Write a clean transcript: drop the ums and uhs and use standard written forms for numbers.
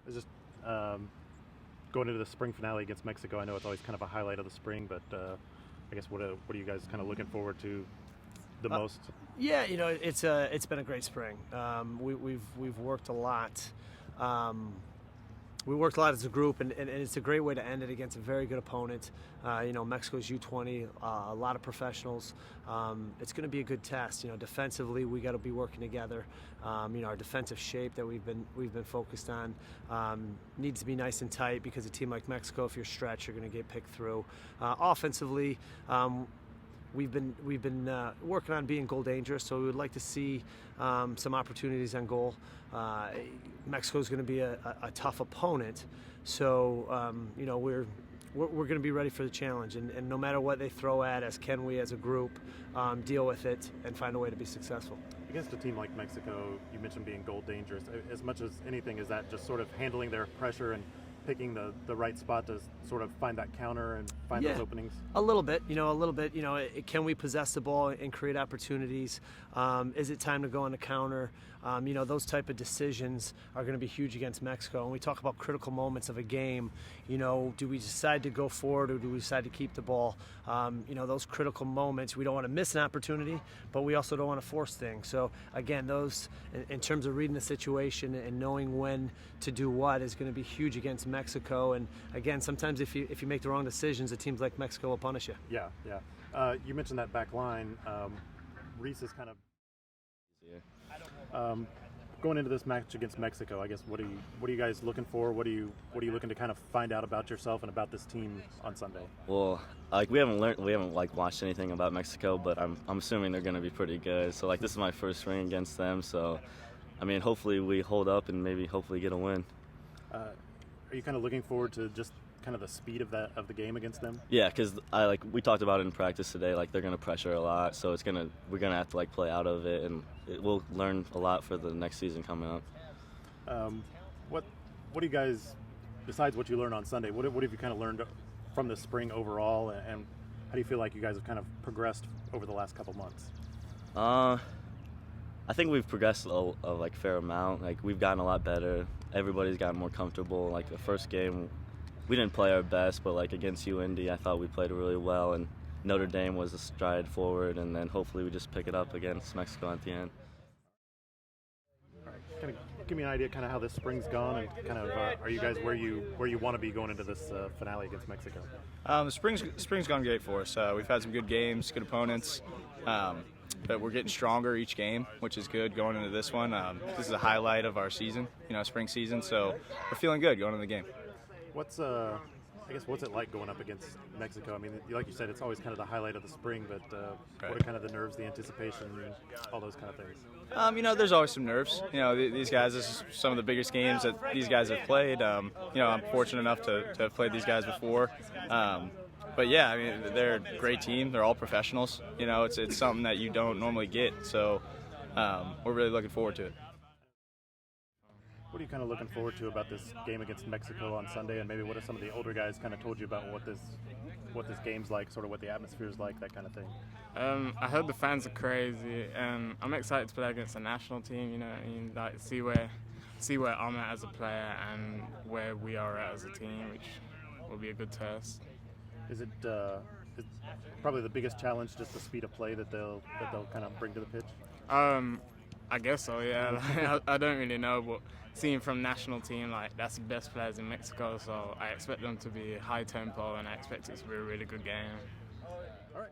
Is just going into the spring finale against Mexico. I know it's always kind of a highlight of the spring, but I guess what are you guys kind of looking forward to the most? Yeah, it's been a great spring. We've worked a lot. We worked a lot as a group, and it's a great way to end it against a very good opponent. Mexico's U-20, a lot of professionals. It's going to be a good test. Defensively, we got to be working together. Our defensive shape that we've been focused on needs to be nice and tight because a team like Mexico, if you're stretched, you're going to get picked through. Offensively, we've been working on being goal dangerous, so we would like to see some opportunities on goal. Mexico is going to be a tough opponent, so we're going to be ready for the challenge, and no matter what they throw at us, can we as a group deal with it and find a way to be successful? Against a team like Mexico, you mentioned being goal dangerous. As much as anything, is that just sort of handling their pressure and picking the right spot to sort of find that counter and find those openings? A little bit. Can we possess the ball and create opportunities? Is it time to go on the counter? Those type of decisions are going to be huge against Mexico. And we talk about critical moments of a game. Do we decide to go forward or do we decide to keep the ball? Those critical moments, we don't want to miss an opportunity, but we also don't want to force things. So again, those in terms of reading the situation and knowing when to do what is going to be huge against Mexico. And again, sometimes if you make the wrong decisions, the teams like Mexico will punish you. Yeah. You mentioned that back line. Rees is kind of going into this match against Mexico. I guess what are you guys looking for? What are you looking to kind of find out about yourself and about this team on Sunday? Well, we haven't watched anything about Mexico, but I'm assuming they're going to be pretty good. So this is my first ring against them. So hopefully we hold up and maybe hopefully get a win. Are you kind of looking forward to just kind of the speed of the game against them? Yeah, because we talked about it in practice today. They're going to pressure a lot, so we're gonna have to play out of it, and we'll learn a lot for the next season coming up. What do you guys, besides what you learned on Sunday, what have you kind of learned from the spring overall, and how do you feel like you guys have kind of progressed over the last couple months? I think we've progressed a fair amount. We've gotten a lot better. Everybody's gotten more comfortable. The first game, we didn't play our best, but against UND, I thought we played really well, and Notre Dame was a stride forward, and then hopefully we just pick it up against Mexico at the end. All right. Kind of give me an idea kind of how this spring's gone, and kind of are you guys where you want to be going into this finale against Mexico? The spring's gone great for us. We've had some good games, good opponents. But we're getting stronger each game, which is good going into this one. This is a highlight of our season, spring season, so we're feeling good going into the game. What's it like going up against Mexico? Like you said, it's always kind of the highlight of the spring, but what are kind of the nerves, the anticipation, all those kind of things? There's always some nerves. These guys, this is some of the biggest games that these guys have played. I'm fortunate enough to have played these guys before. But yeah, they're a great team. They're all professionals. It's something that you don't normally get. So we're really looking forward to it. What are you kind of looking forward to about this game against Mexico on Sunday, and maybe what have some of the older guys kind of told you about what this game's like, sort of what the atmosphere is like, that kind of thing? I heard the fans are crazy, and I'm excited to play against the national team. See where I'm at as a player and where we are at as a team, which will be a good test. Is it probably the biggest challenge, just the speed of play that they'll kind of bring to the pitch? I guess so, yeah. I don't really know, but seeing from national team, that's the best players in Mexico, so I expect them to be high tempo, and I expect it to be a really good game. All right.